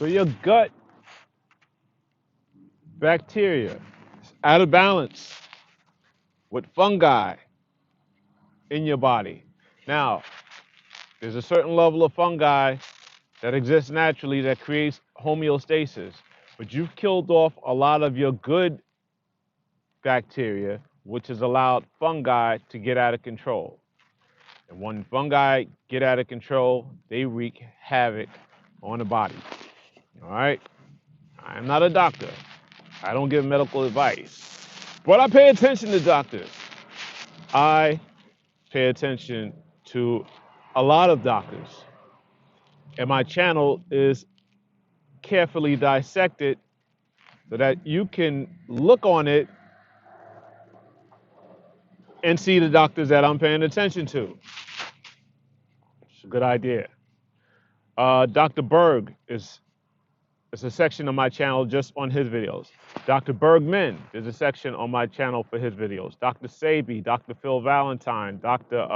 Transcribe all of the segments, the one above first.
So your gut bacteria is out of balance with fungi in your body. Now, there's a certain level of fungi that exists naturally that creates homeostasis, but you've killed off a lot of your good bacteria, which has allowed fungi to get out of control. And when fungi get out of control, they wreak havoc on the body. All right? I am not a doctor. I don't give medical advice. But I pay attention to doctors. I pay attention to a lot of doctors. And my channel is carefully dissected so that you can look on it and see the doctors that I'm paying attention to. It's a good idea. Dr. Berg is a section on my channel just on his videos. Dr. Bergman, there's a section on my channel for his videos. Dr. Sabi, Dr. Phil Valentine, Dr.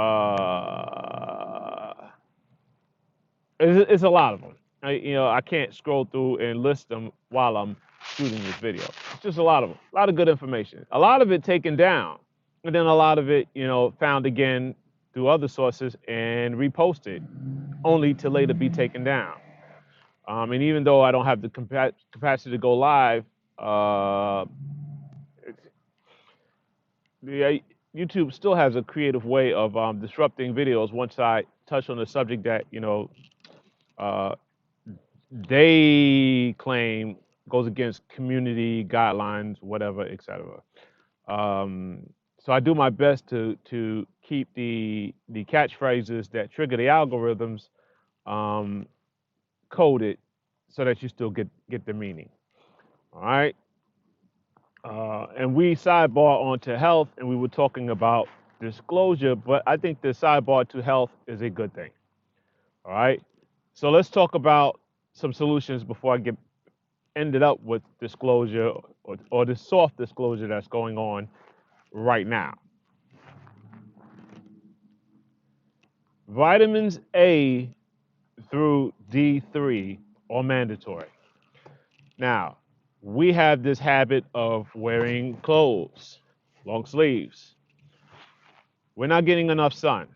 It's a lot of them. I can't scroll through and list them while I'm shooting this video. It's just a lot of them. A lot of good information. A lot of it taken down, and then a lot of it, found again through other sources and reposted, only to later be taken down. And even though I don't have the capacity to go live, YouTube still has a creative way of disrupting videos once I touch on a subject that uh, they claim goes against community guidelines, whatever, etc. So I do my best to keep the catchphrases that trigger the algorithms coded so that you still get the meaning. All right. And we sidebar onto health, and we were talking about disclosure, but I think the sidebar to health is a good thing. All right. So let's talk about some solutions before I ended up with disclosure or the soft disclosure that's going on right now. Vitamins A through D3 are mandatory. Now, we have this habit of wearing clothes, long sleeves. We're not getting enough sun.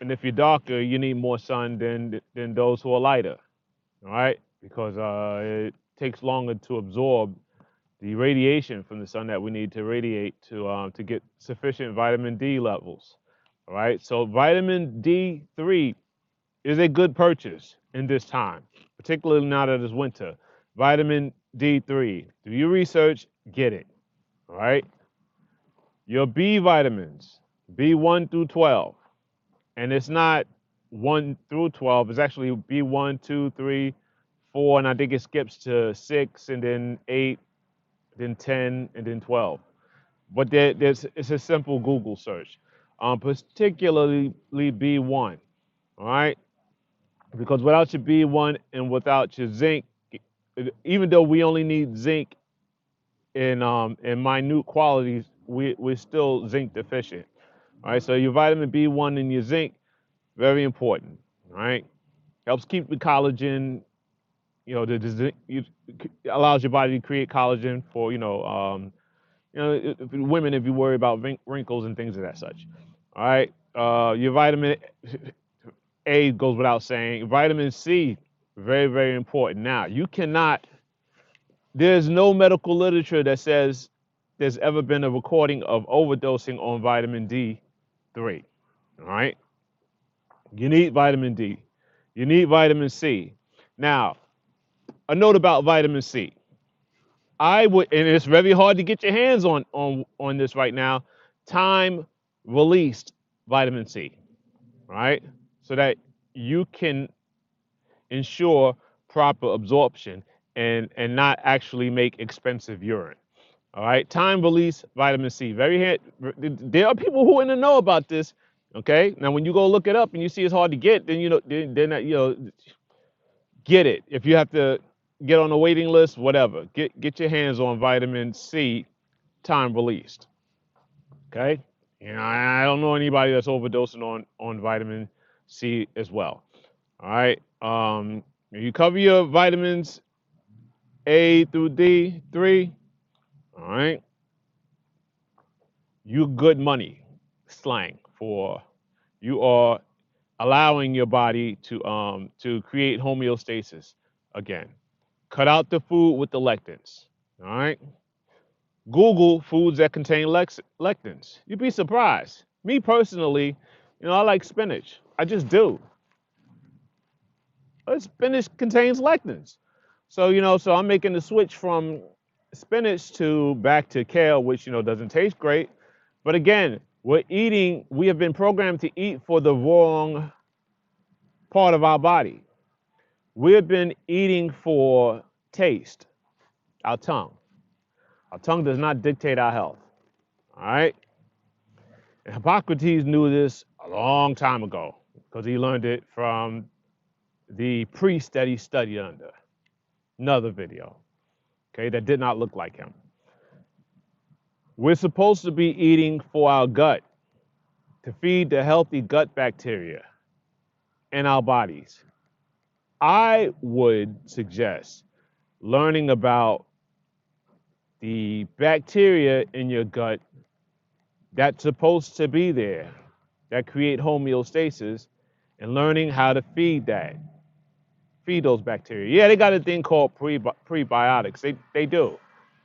And if you're darker, you need more sun than those who are lighter, all right? Because it takes longer to absorb the radiation from the sun that we need to radiate to get sufficient vitamin D levels, all right? So vitamin D3 is a good purchase in this time, particularly now that it's winter. Vitamin D3, do your research, get it, all right? Your B vitamins, B1 through 12, and it's not 1 through 12, it's actually B1, 2, 3, 4, and I think it skips to 6, and then 8, then 10, and then 12. But it's a simple Google search, particularly B1, all right? Because without your B1 and without your zinc, even though we only need zinc in minute quantities, we're still zinc deficient. All right, so your vitamin B1 and your zinc, very important. All right, helps keep the collagen. The zinc allows your body to create collagen for women if you worry about wrinkles and things of that such. All right, your vitamin A goes without saying. Vitamin C, very, very important. Now, there's no medical literature that says there's ever been a recording of overdosing on vitamin D3. All right? You need vitamin D. You need vitamin C. Now, a note about vitamin C. And it's very hard to get your hands on this right now, time released vitamin C, right? So that you can ensure proper absorption and not actually make expensive urine. All right, time release vitamin C. There are people who in the know about this. Okay, now when you go look it up and you see it's hard to get, then get it. If you have to get on a waiting list, whatever, get your hands on vitamin C, time released. Okay, I don't know anybody that's overdosing on vitamin C as well. All right. You cover your vitamins A through D3, all right, you good money, slang for you are allowing your body to create homeostasis again. Cut out the food with the lectins. All right. Google foods that contain lectins. You'd be surprised. Me personally, I like spinach. I just do. But spinach contains lectins. So, so I'm making the switch from spinach to back to kale, which, doesn't taste great. But again, we have been programmed to eat for the wrong part of our body. We have been eating for taste, our tongue. Our tongue does not dictate our health. All right. And Hippocrates knew this a long time ago because he learned it from the priest that he studied under. Another video, okay, that did not look like him. We're supposed to be eating for our gut to feed the healthy gut bacteria in our bodies. I would suggest learning about the bacteria in your gut that's supposed to be there that create homeostasis and learning how to feed those bacteria. Yeah, they got a thing called prebiotics. They do.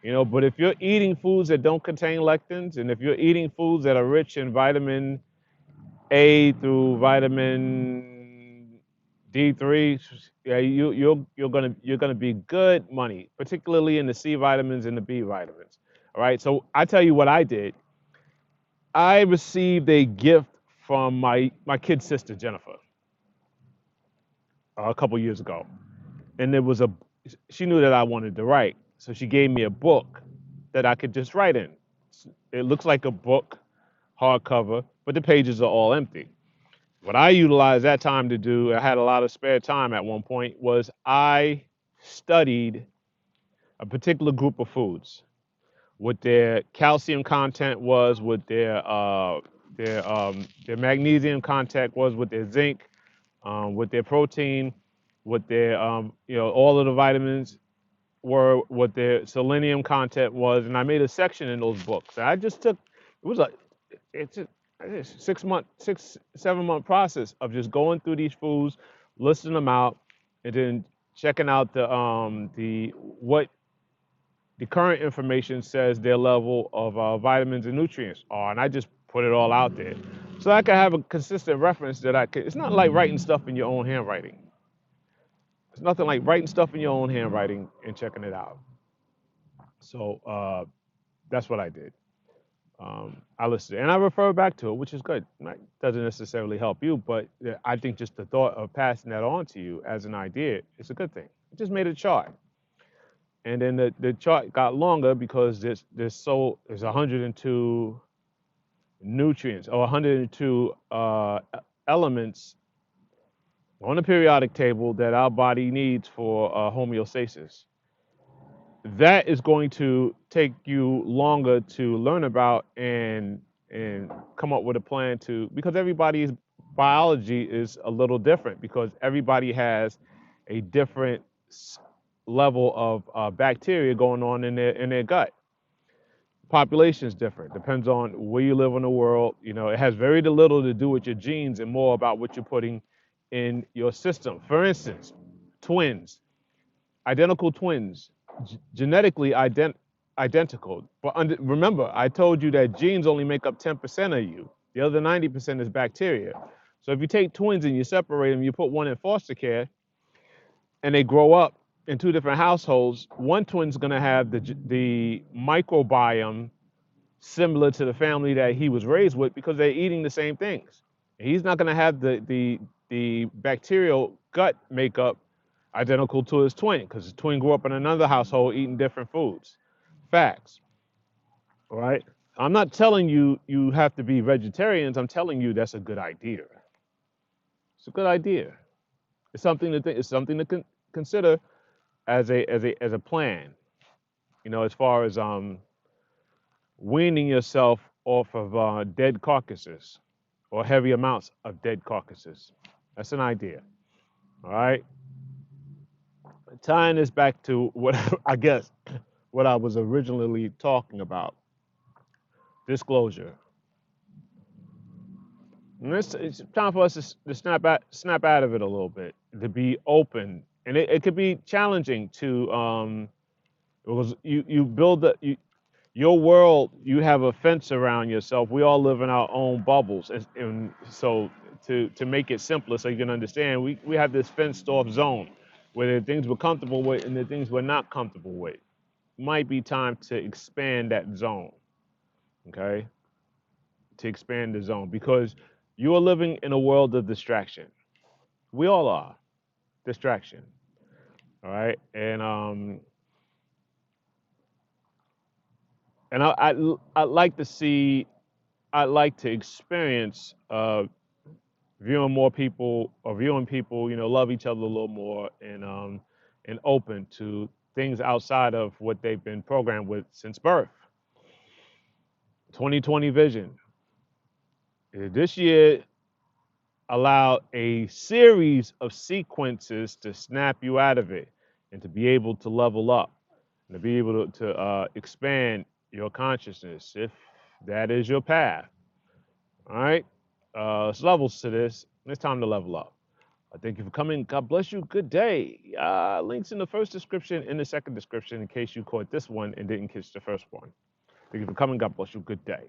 But if you're eating foods that don't contain lectins, and if you're eating foods that are rich in vitamin A through vitamin D3, yeah, you're gonna be good money, particularly in the C vitamins and the B vitamins. All right. So I tell you what I did. I received a gift from my kid sister Jennifer a couple years ago, and she knew that I wanted to write, so she gave me a book that I could just write in. It looks like a book, hardcover, but the pages are all empty. What I utilized that time to do, I had a lot of spare time at one point, was I studied a particular group of foods, what their calcium content was, what their magnesium content was, what their zinc, what their protein, what their all of the vitamins were, what their selenium content was, and I made a section in those books. And I just took it was like it's a 7 month process of just going through these foods, listing them out, and then checking out the what the current information says their level of vitamins and nutrients are, and I just put it all out there so I can have a consistent reference that I could. It's not like writing stuff in your own handwriting. It's nothing like writing stuff in your own handwriting and checking it out. So that's what I did. I listened and I refer back to it, which is good. It doesn't necessarily help you, but I think just the thought of passing that on to you as an idea is a good thing. It just made a chart. And then the chart got longer because there's 102 nutrients or 102 elements on the periodic table that our body needs for homeostasis. That is going to take you longer to learn about and come up with a plan to, because everybody's biology is a little different because everybody has a different level of bacteria going on in their gut. Population is different. Depends on where you live in the world. It has very little to do with your genes and more about what you're putting in your system. For instance, twins, identical twins, genetically identical. But remember, I told you that genes only make up 10% of you. The other 90% is bacteria. So if you take twins and you separate them, you put one in foster care, and they grow up in two different households, one twin's going to have the microbiome similar to the family that he was raised with because they're eating the same things. And he's not going to have the bacterial gut makeup identical to his twin because his twin grew up in another household eating different foods. Facts. All right. I'm not telling you you have to be vegetarians. I'm telling you that's a good idea. It's a good idea. It's something to think. It's something to consider as a plan. As far as weaning yourself off of dead carcasses or heavy amounts of dead carcasses. That's an idea. All right. tying this back to what I guess what I was originally talking about, disclosure. And it's time for us to snap out of it a little bit, to be open, and it could be challenging to because you build your world. You have a fence around yourself. We all live in our own bubbles, and so to make it simpler, so you can understand, we have this fenced off zone where the things we're comfortable with and the things we're not comfortable with. Might be time to expand that zone, okay? To expand the zone because you are living in a world of distraction. We all are distraction, all right? And I like to see, I like to experience viewing more people or viewing people, love each other a little more and open to things outside of what they've been programmed with since birth. 2020 vision. This year allow a series of sequences to snap you out of it and to be able to level up and to be able to expand your consciousness if that is your path. All right. There's levels to this. It's time to level up. Thank you for coming. God bless you. Good day. Links in the first description, in the second description, in case you caught this one and didn't catch the first one. Thank you for coming. God bless you. Good day.